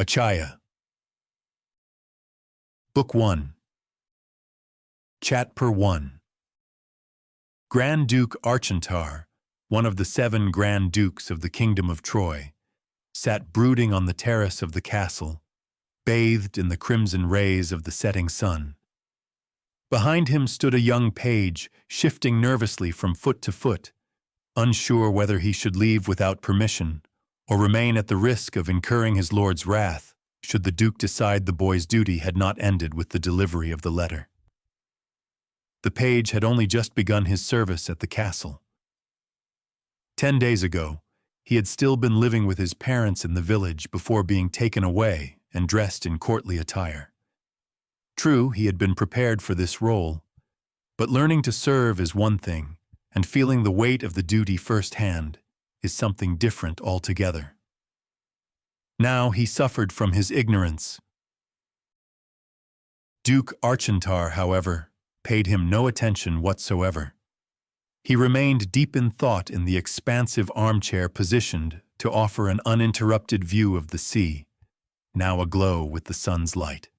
Achaja. Book 1. Chapter 1. Grand Duke Archentar, one of the 7 Grand Dukes of the Kingdom of Troy, sat brooding on the terrace of the castle, bathed in the crimson rays of the setting sun. Behind him stood a young page, shifting nervously from foot to foot, unsure whether he should leave without permission or remain at the risk of incurring his lord's wrath should the Duke decide the boy's duty had not ended with the delivery of the letter. The page had only just begun his service at the castle. 10 days ago, he had still been living with his parents in the village before being taken away and dressed in courtly attire. True, he had been prepared for this role, but learning to serve is one thing, and feeling the weight of the duty firsthand is something different altogether. Now he suffered from his ignorance. Duke Archentar, however, paid him no attention whatsoever. He remained deep in thought in the expansive armchair positioned to offer an uninterrupted view of the sea, now aglow with the sun's light.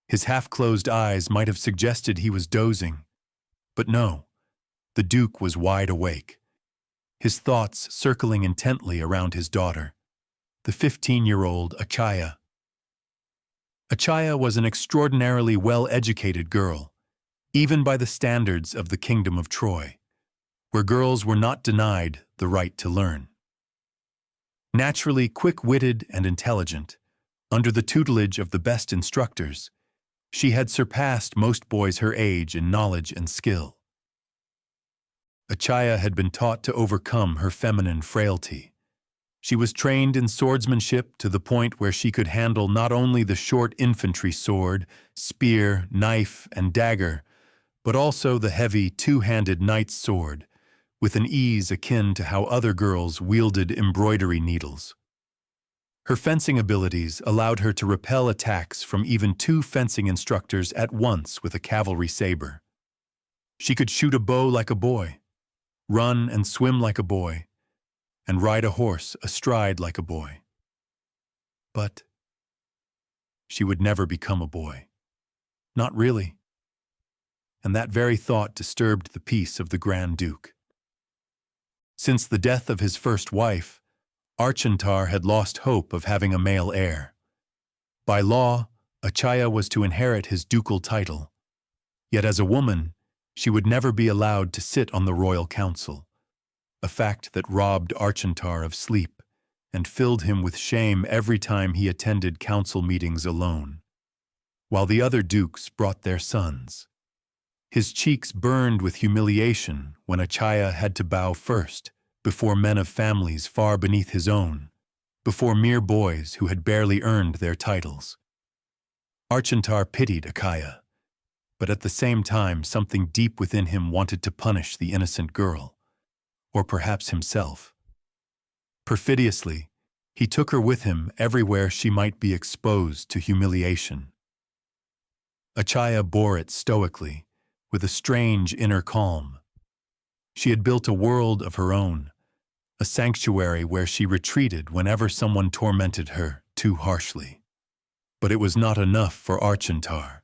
His half-closed eyes might have suggested he was dozing, but no, the Duke was wide awake, his thoughts circling intently around his daughter, the 15-year-old Achaja. Achaja was an extraordinarily well-educated girl, even by the standards of the Kingdom of Troy, where girls were not denied the right to learn. Naturally quick-witted and intelligent, under the tutelage of the best instructors, she had surpassed most boys her age in knowledge and skill. Achaja had been taught to overcome her feminine frailty. She was trained in swordsmanship to the point where she could handle not only the short infantry sword, spear, knife, and dagger, but also the heavy two-handed knight's sword, with an ease akin to how other girls wielded embroidery needles. Her fencing abilities allowed her to repel attacks from even 2 fencing instructors at once with a cavalry saber. She could shoot a bow like a boy, run and swim like a boy, and ride a horse astride like a boy. But she would never become a boy. Not really. And that very thought disturbed the peace of the Grand Duke. Since the death of his first wife, Archentar had lost hope of having a male heir. By law, Achaja was to inherit his ducal title, yet as a woman, she would never be allowed to sit on the royal council, a fact that robbed Archentar of sleep and filled him with shame every time he attended council meetings alone, while the other dukes brought their sons. His cheeks burned with humiliation when Achaja had to bow first, before men of families far beneath his own, before mere boys who had barely earned their titles. Archentar pitied Achaja, but at the same time something deep within him wanted to punish the innocent girl, or perhaps himself. Perfidiously, he took her with him everywhere she might be exposed to humiliation. Achaja bore it stoically, with a strange inner calm. She had built a world of her own, a sanctuary where she retreated whenever someone tormented her too harshly. But it was not enough for Archentar.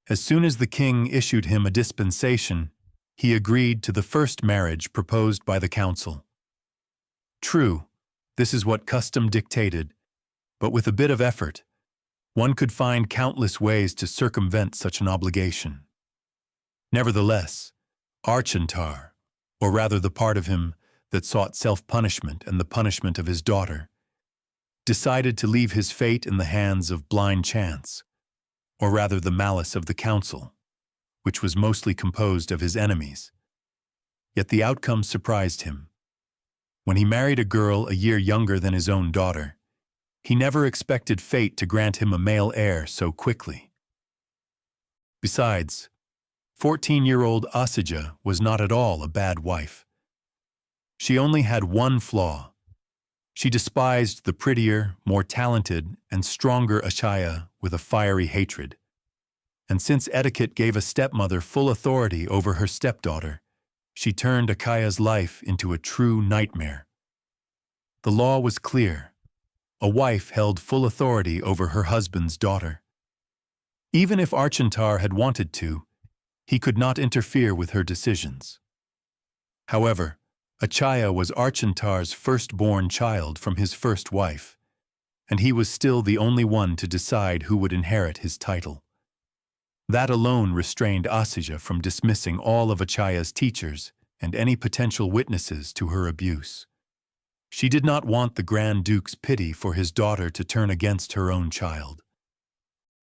As soon as the king issued him a dispensation, he agreed to the first marriage proposed by the council. True, this is what custom dictated, but with a bit of effort, one could find countless ways to circumvent such an obligation. Nevertheless, Archentar, or rather the part of him that sought self-punishment and the punishment of his daughter, decided to leave his fate in the hands of blind chance, or rather the malice of the council, which was mostly composed of his enemies. Yet the outcome surprised him. When he married a girl a year younger than his own daughter, he never expected fate to grant him a male heir so quickly. Besides, 14-year-old Achaja was not at all a bad wife. She only had one flaw. She despised the prettier, more talented, and stronger Achaja with a fiery hatred. And since etiquette gave a stepmother full authority over her stepdaughter, she turned Achaja's life into a true nightmare. The law was clear. a wife held full authority over her husband's daughter. Even if Archentar had wanted to, he could not interfere with her decisions. However, Achaja was Archentar's firstborn child from his first wife, and he was still the only one to decide who would inherit his title. That alone restrained Achaja from dismissing all of Achaja's teachers and any potential witnesses to her abuse. She did not want the Grand Duke's pity for his daughter to turn against her own child.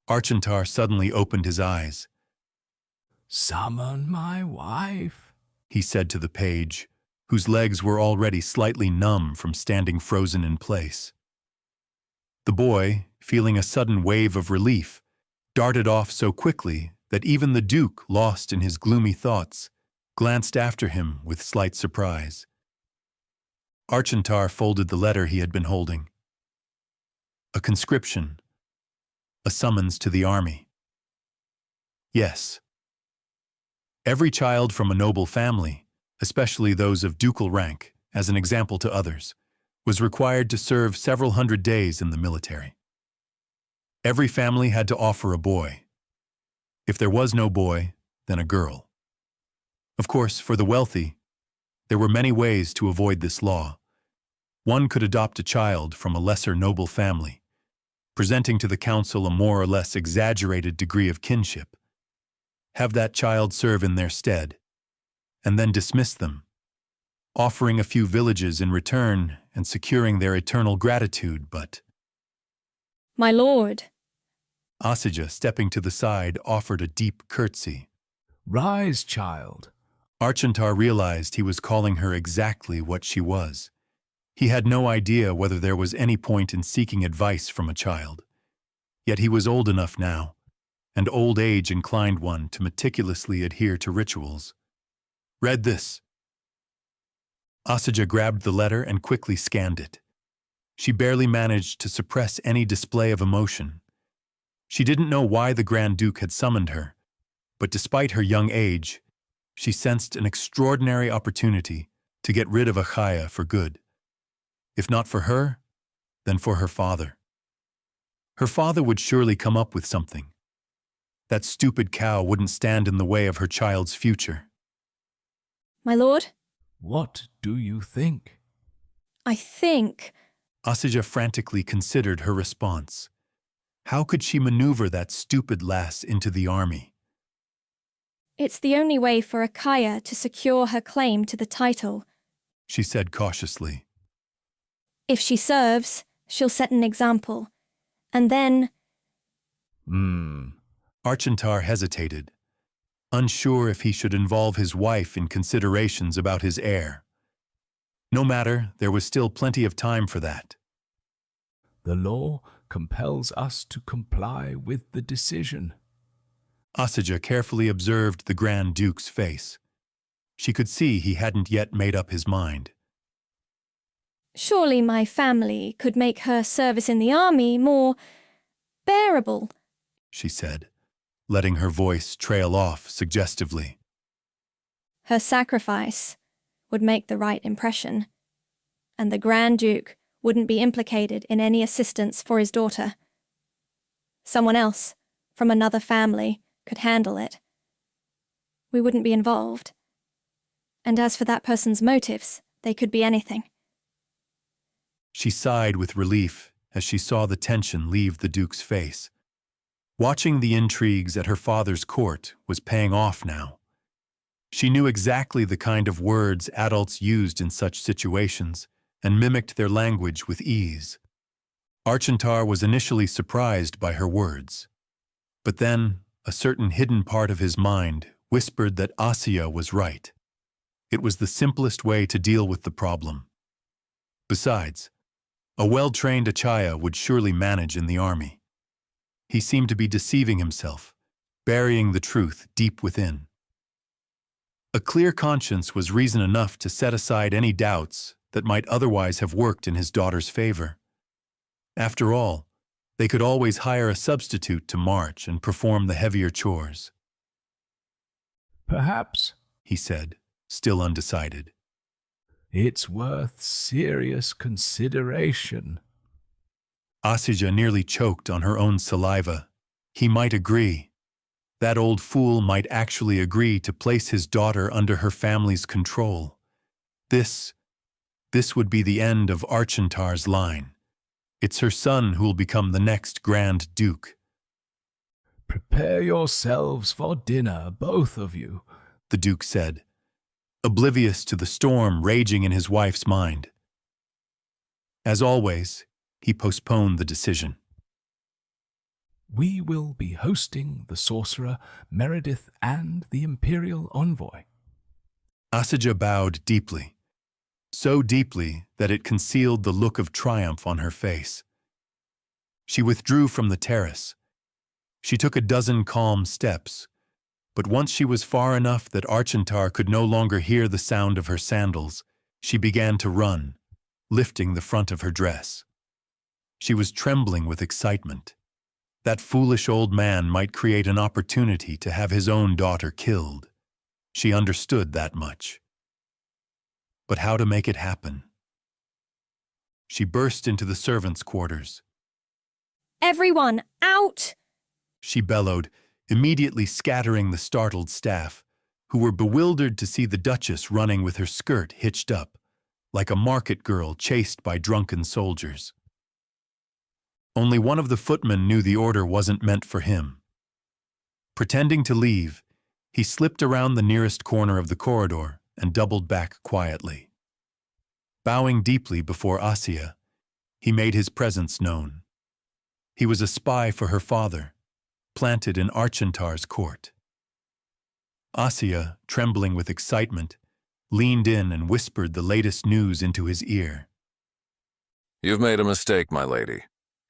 Archentar suddenly opened his eyes. "Summon my wife," he said to the page, whose legs were already slightly numb from standing frozen in place. The boy, feeling a sudden wave of relief, darted off so quickly that even the Duke, lost in his gloomy thoughts, glanced after him with slight surprise. Archentar folded the letter he had been holding. A conscription. A summons to the army. Yes. Every child from a noble family, especially those of ducal rank, as an example to others, was required to serve several hundred days in the military. Every family had to offer a boy. If there was no boy, then a girl. Of course, for the wealthy, there were many ways to avoid this law. One could adopt a child from a lesser noble family, presenting to the council a more or less exaggerated degree of kinship, have that child serve in their stead, and then dismiss them, offering a few villages in return and securing their eternal gratitude, but... "My lord," Achaja, stepping to the side, offered a deep curtsy. "Rise, child." Archentar realized he was calling her exactly what she was. He had no idea whether there was any point in seeking advice from a child. Yet he was old enough now, and old age inclined one to meticulously adhere to rituals. "Read this." Achaja grabbed the letter and quickly scanned it. She barely managed to suppress any display of emotion. She didn't know why the Grand Duke had summoned her, but despite her young age, she sensed an extraordinary opportunity to get rid of Achaja for good. If not for her, then for her father. Her father would surely come up with something. That stupid cow wouldn't stand in the way of her child's future. "My lord, "What do you think?" I think..." Achaja frantically considered her response. How could she maneuver that stupid lass into the army? "It's the only way for Achaja to secure her claim to the title. She said cautiously. If she serves, she'll set an example. And then..." Archentar hesitated, unsure if he should involve his wife in considerations about his heir. No matter, there was still plenty of time for that. "The law compels us to comply with the decision." Achaja carefully observed the Grand Duke's face. She could see he hadn't yet made up his mind. "Surely my family could make her service in the army more bearable," she said, letting her voice trail off suggestively. "Her sacrifice would make the right impression, and the Grand Duke wouldn't be implicated in any assistance for his daughter. Someone else, from another family, could handle it. We wouldn't be involved. And as for that person's motives, they could be anything." She sighed with relief as she saw the tension leave the Duke's face. Watching the intrigues at her father's court was paying off now. She knew exactly the kind of words adults used in such situations and mimicked their language with ease. Archentar was initially surprised by her words. But then, a certain hidden part of his mind whispered that Achaja was right. It was the simplest way to deal with the problem. Besides, a well-trained Achaja would surely manage in the army. He seemed to be deceiving himself, burying the truth deep within. A clear conscience was reason enough to set aside any doubts that might otherwise have worked in his daughter's favor. After all, they could always hire a substitute to march and perform the heavier chores. "Perhaps," he said, still undecided. "it's worth serious consideration." Achaja nearly choked on her own saliva. He might agree. That old fool might actually agree to place his daughter under her family's control. This would be the end of Archentar's line. It's her son who will become the next Grand Duke. "Prepare yourselves for dinner, both of you," the Duke said, oblivious to the storm raging in his wife's mind. As always, he postponed the decision. "We will be hosting the sorcerer, Meredith, and the Imperial envoy." Achaja bowed deeply, so deeply that it concealed the look of triumph on her face. She withdrew from the terrace. She took a dozen calm steps, but once she was far enough that Archentar could no longer hear the sound of her sandals, she began to run, lifting the front of her dress. She was trembling with excitement. That foolish old man might create an opportunity to have his own daughter killed. She understood that much. But how to make it happen? She burst into the servants' quarters. Everyone, out! She bellowed, immediately scattering the startled staff, who were bewildered to see the Duchess running with her skirt hitched up, like a market girl chased by drunken soldiers. Only one of the footmen knew the order wasn't meant for him. Pretending to leave, he slipped around the nearest corner of the corridor and doubled back quietly. Bowing deeply before Achaja, he made his presence known. He was a spy for her father, planted in Archentar's court. Achaja, trembling with excitement, leaned in and whispered the latest news into his ear. "You've made a mistake, my lady,"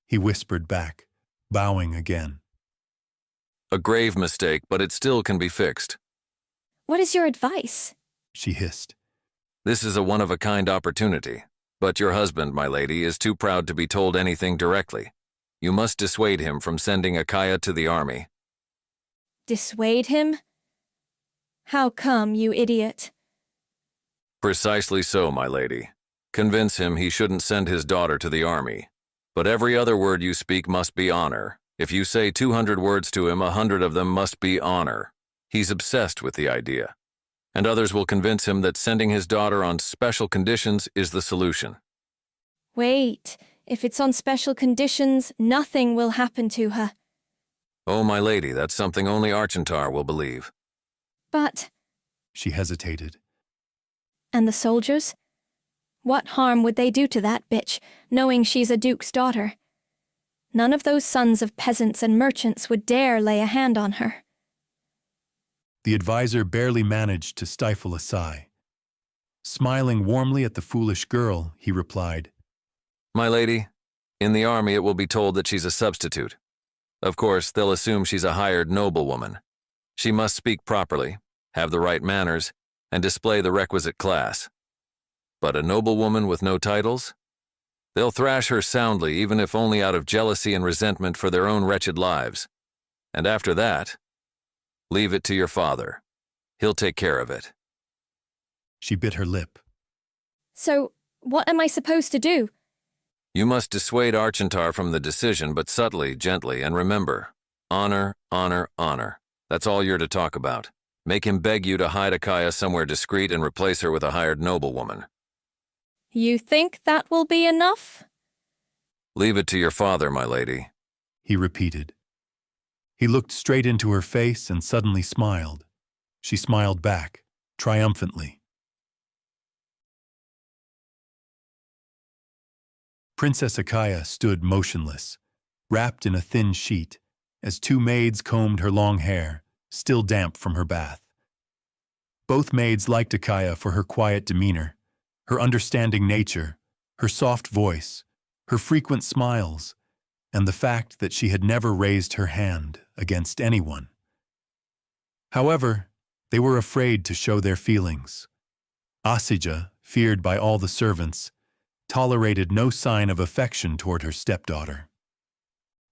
he whispered back, bowing again. "A grave mistake, but it still can be fixed." What is your advice? She hissed. "This is a one-of-a-kind opportunity, but your husband, my lady, is too proud to be told anything directly. You must dissuade him from sending Achaja to the army." Dissuade him? How come, you idiot? "Precisely so, my lady. Convince him he shouldn't send his daughter to the army. But every other word you speak must be honor. If you say 200 words to him, 100 of them must be honor. He's obsessed with the idea. And others will convince him that sending his daughter on special conditions is the solution." Wait, if it's on special conditions, nothing will happen to her. "Oh, my lady, that's something only Archentar will believe." But, She hesitated. and the soldiers? What harm would they do to that bitch, knowing she's a duke's daughter? None of those sons of peasants and merchants would dare lay a hand on her. The advisor barely managed to stifle a sigh. Smiling warmly at the foolish girl, he replied, "My lady, in the army it will be told that she's a substitute. Of course, they'll assume she's a hired noblewoman. She must speak properly, have the right manners, and display the requisite class. But a noblewoman with no titles? They'll thrash her soundly, even if only out of jealousy and resentment for their own wretched lives. And after that, leave it to your father. He'll take care of it." She bit her lip. So, what am I supposed to do? "You must dissuade Archentar from the decision, but subtly, gently, and remember, honor, honor, honor. That's all you're to talk about. Make him beg you to hide Achaja somewhere discreet and replace her with a hired noblewoman." You think that will be enough? "Leave it to your father, my lady," He repeated. He looked straight into her face and suddenly smiled. She smiled back, triumphantly. Princess Achaja stood motionless, wrapped in a thin sheet, as two maids combed her long hair, still damp from her bath. Both maids liked Achaja for her quiet demeanor, her understanding nature, her soft voice, her frequent smiles, and the fact that she had never raised her hand against anyone. However, they were afraid to show their feelings. Achaja, feared by all the servants, tolerated no sign of affection toward her stepdaughter.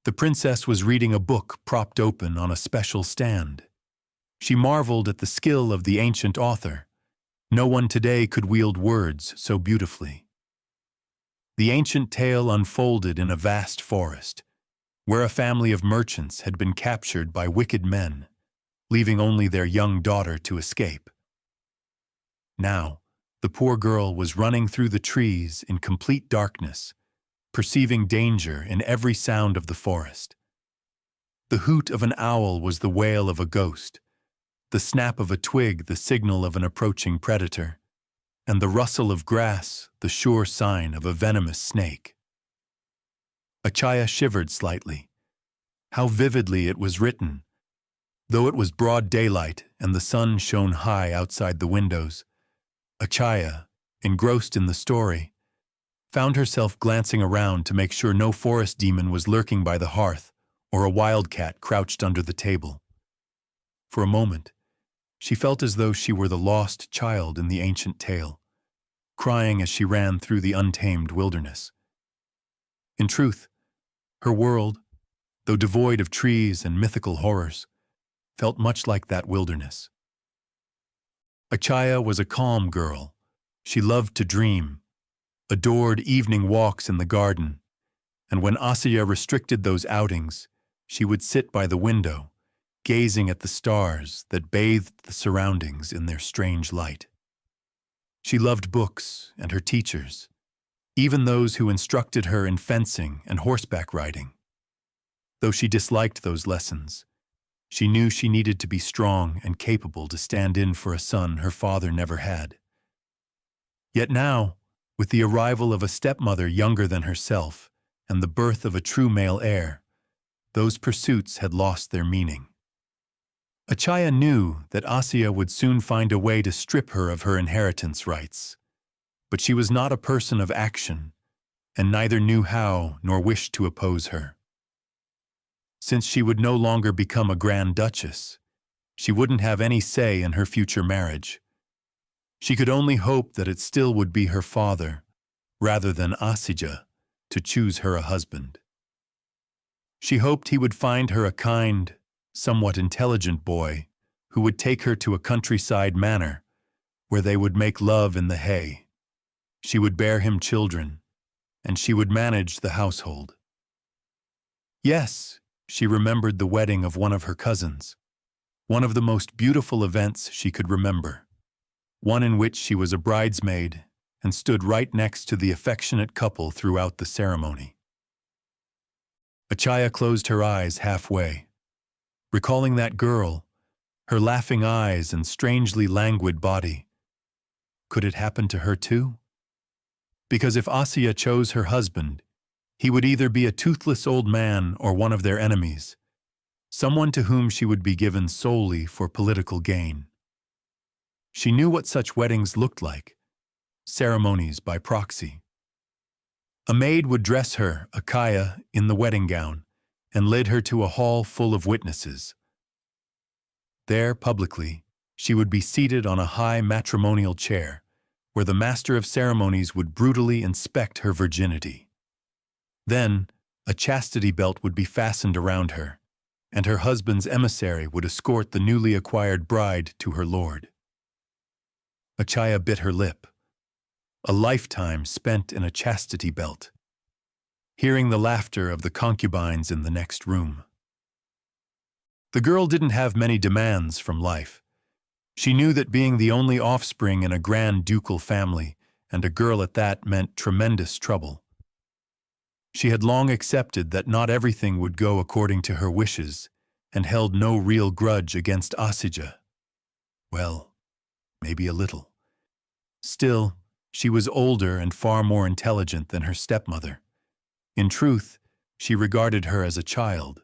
The princess was reading a book propped open on a special stand. She marveled at the skill of the ancient author. No one today could wield words so beautifully. The ancient tale unfolded in a vast forest, where a family of merchants had been captured by wicked men, leaving only their young daughter to escape. Now, the poor girl was running through the trees in complete darkness, perceiving danger in every sound of the forest. The hoot of an owl was the wail of a ghost, the snap of a twig the signal of an approaching predator, and the rustle of grass the sure sign of a venomous snake. Achaja shivered slightly. How vividly it was written! Though it was broad daylight and the sun shone high outside the windows, Achaja, engrossed in the story, found herself glancing around to make sure no forest demon was lurking by the hearth or a wildcat crouched under the table. For a moment, she felt as though she were the lost child in the ancient tale, crying as she ran through the untamed wilderness. In truth, her world, though devoid of trees and mythical horrors, felt much like that wilderness. Achaja was a calm girl. She loved to dream, adored evening walks in the garden, and when Achaja restricted those outings, she would sit by the window, gazing at the stars that bathed the surroundings in their strange light. She loved books and her teachers, even those who instructed her in fencing and horseback riding. Though she disliked those lessons, she knew she needed to be strong and capable to stand in for a son her father never had. Yet now, with the arrival of a stepmother younger than herself and the birth of a true male heir, those pursuits had lost their meaning. Achaja knew that Achaja would soon find a way to strip her of her inheritance rights, but she was not a person of action, and neither knew how nor wished to oppose her. Since she would no longer become a Grand Duchess, she wouldn't have any say in her future marriage. She could only hope that it still would be her father, rather than Achaja, to choose her a husband. She hoped he would find her a kind, somewhat intelligent boy who would take her to a countryside manor where they would make love in the hay. She would bear him children, and she would manage the household. Yes, she remembered the wedding of one of her cousins, one of the most beautiful events she could remember, one in which she was a bridesmaid and stood right next to the affectionate couple throughout the ceremony. Achaja closed her eyes halfway, recalling that girl, her laughing eyes and strangely languid body. Could it happen to her too? Because if Achaja chose her husband, he would either be a toothless old man or one of their enemies, someone to whom she would be given solely for political gain. She knew what such weddings looked like, ceremonies by proxy. A maid would dress her, Achaja, in the wedding gown and lead her to a hall full of witnesses. There, publicly, she would be seated on a high matrimonial chair, where the master of ceremonies would brutally inspect her virginity. Then, a chastity belt would be fastened around her, and her husband's emissary would escort the newly acquired bride to her lord. Achaja bit her lip. A lifetime spent in a chastity belt, hearing the laughter of the concubines in the next room. The girl didn't have many demands from life. She knew that being the only offspring in a grand ducal family, and a girl at that, meant tremendous trouble. She had long accepted that not everything would go according to her wishes, and held no real grudge against Achaja. Well, maybe a little. Still, she was older and far more intelligent than her stepmother. In truth, she regarded her as a child.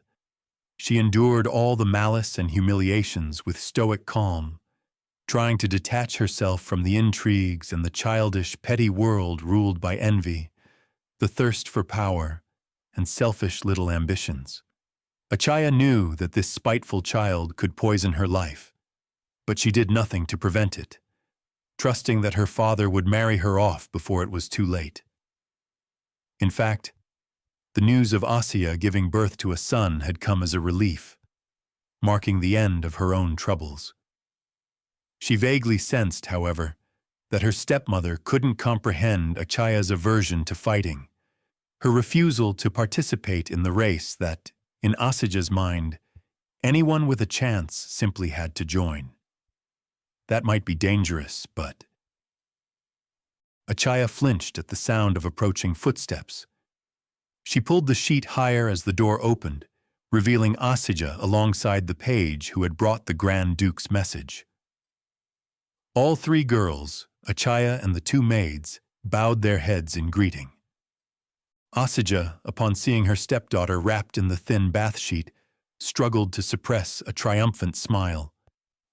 She endured all the malice and humiliations with stoic calm, trying to detach herself from the intrigues and the childish, petty world ruled by envy, the thirst for power, and selfish little ambitions. Achaja knew that this spiteful child could poison her life, but she did nothing to prevent it, trusting that her father would marry her off before it was too late. In fact, the news of Achaja giving birth to a son had come as a relief, marking the end of her own troubles. She vaguely sensed, however, that her stepmother couldn't comprehend Achaja's aversion to fighting, her refusal to participate in the race that, in Achaja's mind, anyone with a chance simply had to join. That might be dangerous, but... Achaja flinched at the sound of approaching footsteps. She pulled the sheet higher as the door opened, revealing Achaja alongside the page who had brought the Grand Duke's message. All three girls, Achaja and the two maids, bowed their heads in greeting. Achaja, upon seeing her stepdaughter wrapped in the thin bath sheet, struggled to suppress a triumphant smile.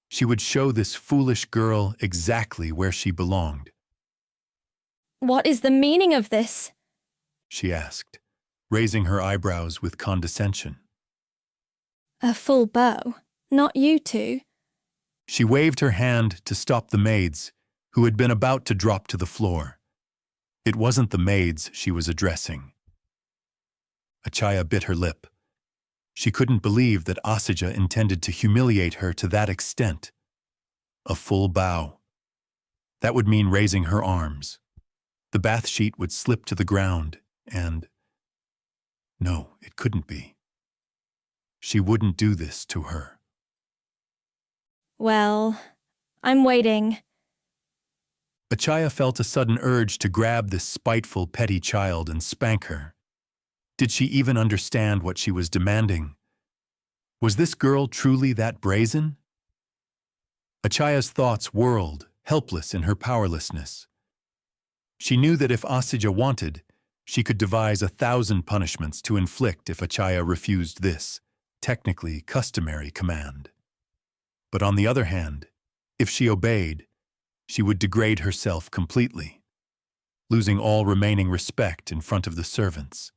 She would show this foolish girl exactly where she belonged. What is the meaning of this? She asked, raising her eyebrows with condescension. A full bow, not you two. She waved her hand to stop the maids, who had been about to drop to the floor. It wasn't the maids she was addressing. Achaja bit her lip. She couldn't believe that Achaja intended to humiliate her to that extent. A full bow. That would mean raising her arms. The bath sheet would slip to the ground, and... No, it couldn't be. She wouldn't do this to her. Well, I'm waiting. Achaja felt a sudden urge to grab this spiteful, petty child and spank her. Did she even understand what she was demanding? Was this girl truly that brazen? Achaja's thoughts whirled, helpless in her powerlessness. She knew that if Achaja wanted, she could devise 1,000 punishments to inflict if Achaja refused this, technically customary command. But on the other hand, if she obeyed, she would degrade herself completely, losing all remaining respect in front of the servants.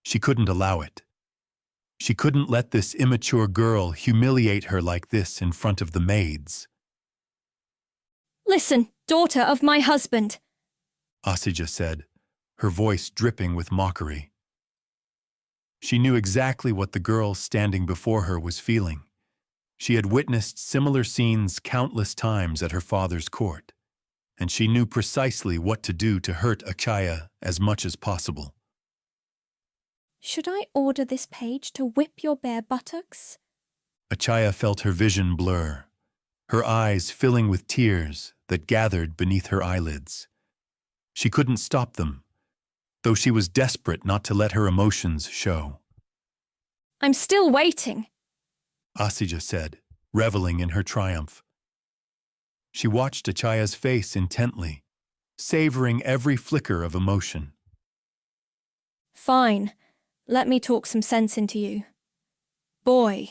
She couldn't allow it. She couldn't let this immature girl humiliate her like this in front of the maids. Listen, daughter of my husband, Achaja said, her voice dripping with mockery. She knew exactly what the girl standing before her was feeling. She had witnessed similar scenes countless times at her father's court, and she knew precisely what to do to hurt Achaja as much as possible. Should I order this page to whip your bare buttocks? Achaja felt her vision blur, her eyes filling with tears that gathered beneath her eyelids. She couldn't stop them, though she was desperate not to let her emotions show. I'm still waiting, Achaja said, reveling in her triumph. She watched Achaja's face intently, savoring every flicker of emotion. Fine, let me talk some sense into you. Boy,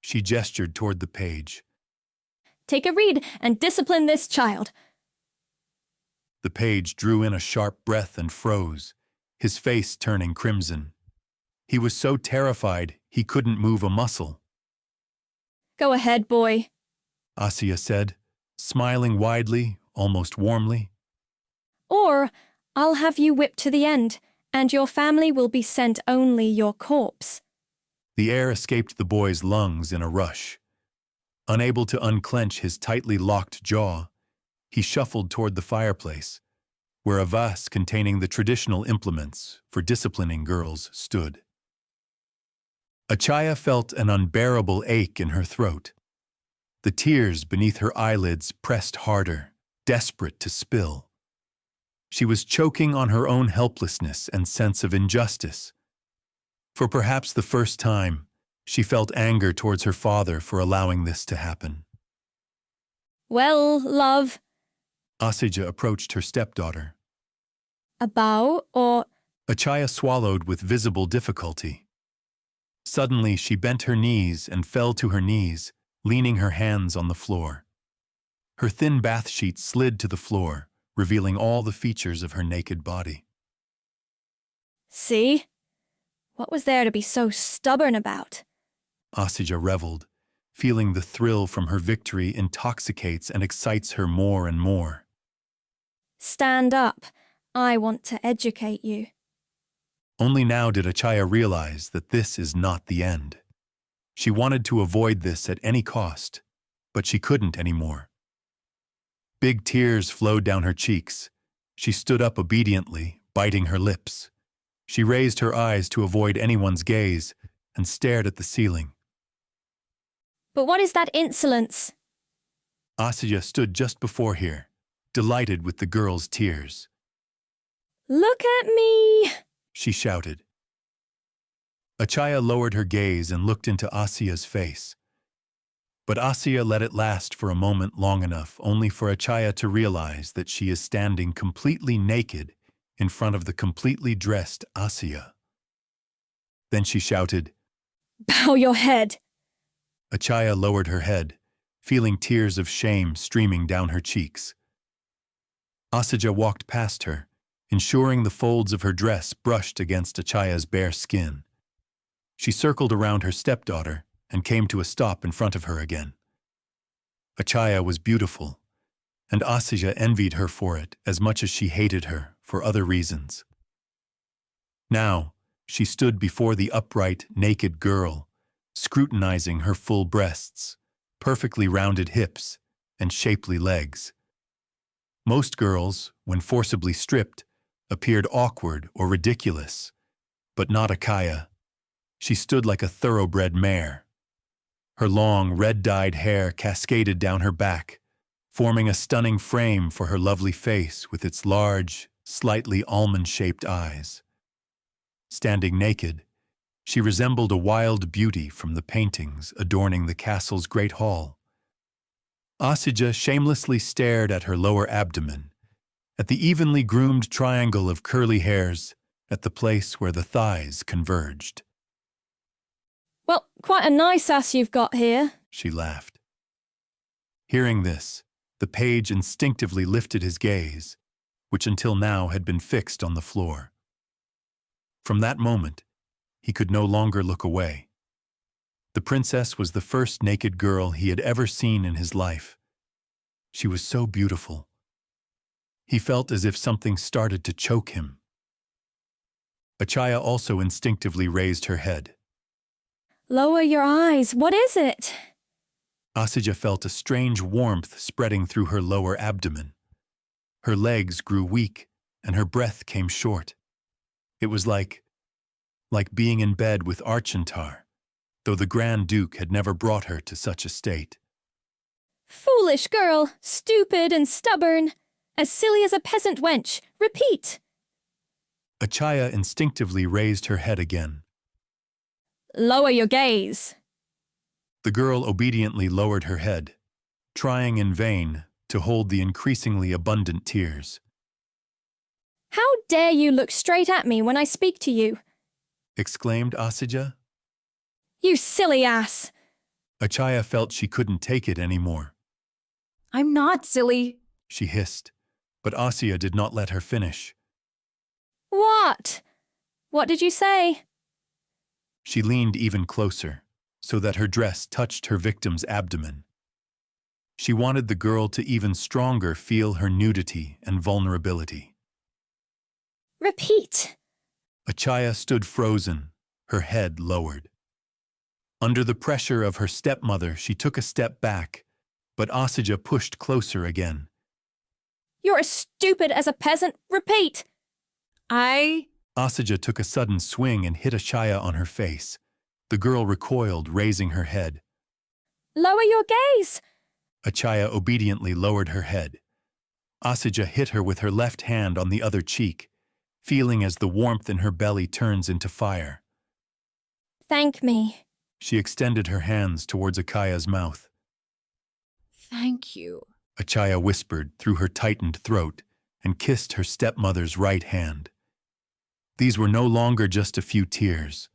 She gestured toward the page. take a read and discipline this child. The page drew in a sharp breath and froze, his face turning crimson. He was so terrified he couldn't move a muscle. Go ahead, boy. Achaja said, smiling widely, almost warmly. Or I'll have you whipped to the end, and your family will be sent only your corpse. The air escaped the boy's lungs in a rush. Unable to unclench his tightly locked jaw, he shuffled toward the fireplace, where a vase containing the traditional implements for disciplining girls stood. Achaja felt an unbearable ache in her throat. The tears beneath her eyelids pressed harder, desperate to spill. She was choking on her own helplessness and sense of injustice. For perhaps the first time, she felt anger towards her father for allowing this to happen. Well, love, Achaja approached her stepdaughter. a bow or... Achaja swallowed with visible difficulty. Suddenly, she bent her knees and fell to her knees, leaning her hands on the floor. Her thin bath sheet slid to the floor, revealing all the features of her naked body. See? What was there to be so stubborn about? Achaja reveled, feeling the thrill from her victory intoxicates and excites her more and more. Stand up. I want to educate you. Only now did Achaja realize that this is not the end. She wanted to avoid this at any cost, but she couldn't anymore. Big tears flowed down her cheeks. She stood up obediently, biting her lips. She raised her eyes to avoid anyone's gaze and stared at the ceiling. But what is that insolence? Achaja stood just before her, delighted with the girl's tears. Look at me! She shouted. Achaja lowered her gaze and looked into Asia's face. But Asia let it last for a moment long enough only for Achaja to realize that she is standing completely naked in front of the completely dressed Asia. Then she shouted, Bow your head! Achaja lowered her head, feeling tears of shame streaming down her cheeks. Achaja walked past her, ensuring the folds of her dress brushed against Achaja's bare skin. She circled around her stepdaughter and came to a stop in front of her again. Achaja was beautiful, and Achaja envied her for it as much as she hated her for other reasons. Now, she stood before the upright, naked girl, scrutinizing her full breasts, perfectly rounded hips, and shapely legs. Most girls, when forcibly stripped, appeared awkward or ridiculous, but not Achaja. She stood like a thoroughbred mare. Her long, red-dyed hair cascaded down her back, forming a stunning frame for her lovely face with its large, slightly almond-shaped eyes. Standing naked, she resembled a wild beauty from the paintings adorning the castle's great hall. Achaja shamelessly stared at her lower abdomen, at the evenly groomed triangle of curly hairs, at the place where the thighs converged. Well, quite a nice ass you've got here. She laughed. Hearing this, the page instinctively lifted his gaze, which until now had been fixed on the floor. From that moment, he could no longer look away. The princess was the first naked girl he had ever seen in his life. She was so beautiful. He felt as if something started to choke him. Achaja also instinctively raised her head. Lower your eyes. What is it? Achaja felt a strange warmth spreading through her lower abdomen. Her legs grew weak, and her breath came short. It was like being in bed with Archentar, though the Grand Duke had never brought her to such a state. Foolish girl, stupid and stubborn, as silly as a peasant wench. Repeat. Achaja instinctively raised her head again. Lower your gaze. The girl obediently lowered her head, trying in vain to hold the increasingly abundant tears. How dare you look straight at me when I speak to you? Exclaimed Achaja. You silly ass. Achaja felt she couldn't take it anymore. I'm not silly. She hissed, but Achaja did not let her finish. What? What did you say? She leaned even closer, so that her dress touched her victim's abdomen. She wanted the girl to even stronger feel her nudity and vulnerability. Repeat. Achaja stood frozen, her head lowered. Under the pressure of her stepmother, she took a step back, but Achaja pushed closer again. You're as stupid as a peasant. Repeat. Achaja took a sudden swing and hit Achaja on her face. The girl recoiled, raising her head. Lower your gaze. Achaja obediently lowered her head. Achaja hit her with her left hand on the other cheek, feeling as the warmth in her belly turns into fire. Thank me. She extended her hands towards Achaja's mouth. Thank you. Achaja whispered through her tightened throat and kissed her stepmother's right hand. These were no longer just a few tears.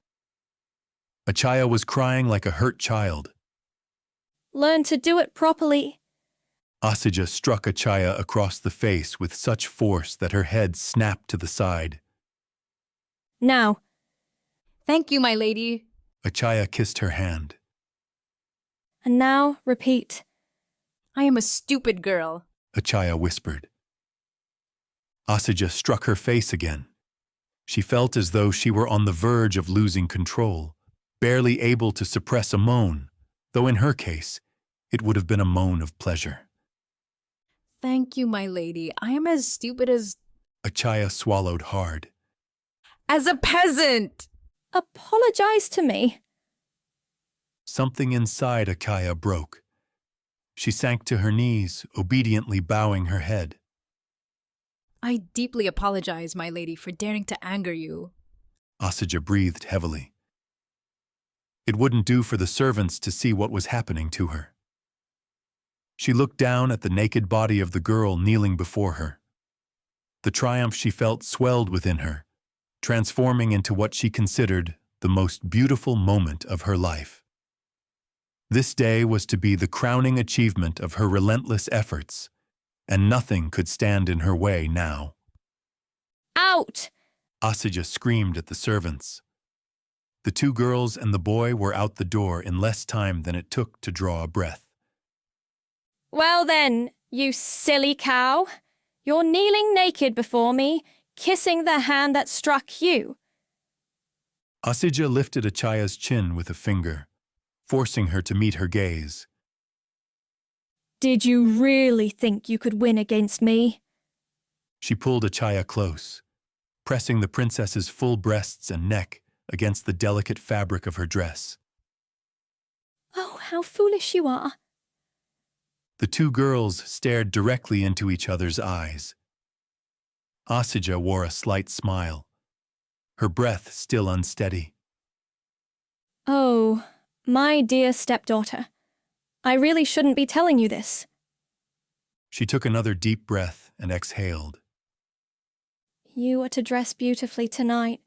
Achaja was crying like a hurt child. Learn to do it properly. Achaja struck Achaja across the face with such force that her head snapped to the side. Now. Thank you, my lady. Achaja kissed her hand. And now, repeat. I am a stupid girl. Achaja whispered. Achaja struck her face again. She felt as though she were on the verge of losing control, barely able to suppress a moan, though in her case, it would have been a moan of pleasure. Thank you, my lady. I am as stupid as Achaja swallowed hard. a peasant. Apologize to me. Something inside Achaja broke. She sank to her knees, obediently bowing her head. I deeply apologize, my lady, for daring to anger you. Achaja breathed heavily. It wouldn't do for the servants to see what was happening to her. She looked down at the naked body of the girl kneeling before her. The triumph she felt swelled within her, transforming into what she considered the most beautiful moment of her life. This day was to be the crowning achievement of her relentless efforts, and nothing could stand in her way now. Out! Achaja screamed at the servants. The two girls and the boy were out the door in less time than it took to draw a breath. Well then, you silly cow. You're kneeling naked before me, kissing the hand that struck you. Achaja lifted Achaja's chin with a finger, forcing her to meet her gaze. Did you really think you could win against me? She pulled Achaja close, pressing the princess's full breasts and neck against the delicate fabric of her dress. Oh, how foolish you are. The two girls stared directly into each other's eyes. Achaja wore a slight smile, her breath still unsteady. Oh, my dear stepdaughter, I really shouldn't be telling you this. She took another deep breath and exhaled. You are to dress beautifully tonight.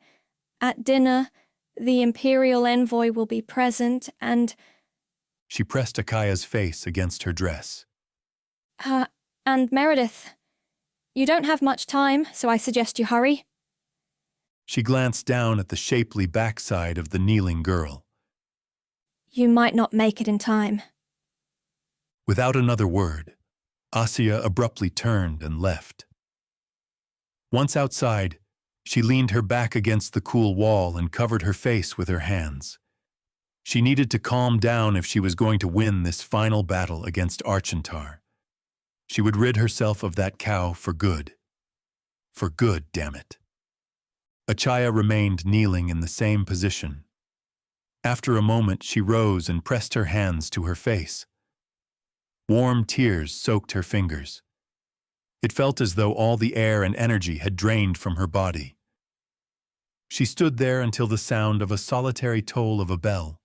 At dinner, the imperial envoy will be present and... She pressed Achaja's face against her dress. And Meredith. You don't have much time, so I suggest you hurry. She glanced down at the shapely backside of the kneeling girl. You might not make it in time. Without another word, Achaja abruptly turned and left. Once outside, she leaned her back against the cool wall and covered her face with her hands. She needed to calm down if she was going to win this final battle against Archentar. She would rid herself of that cow for good. For good, damn it. Achaja remained kneeling in the same position. After a moment, she rose and pressed her hands to her face. Warm tears soaked her fingers. It felt as though all the air and energy had drained from her body. She stood there until the sound of a solitary toll of a bell,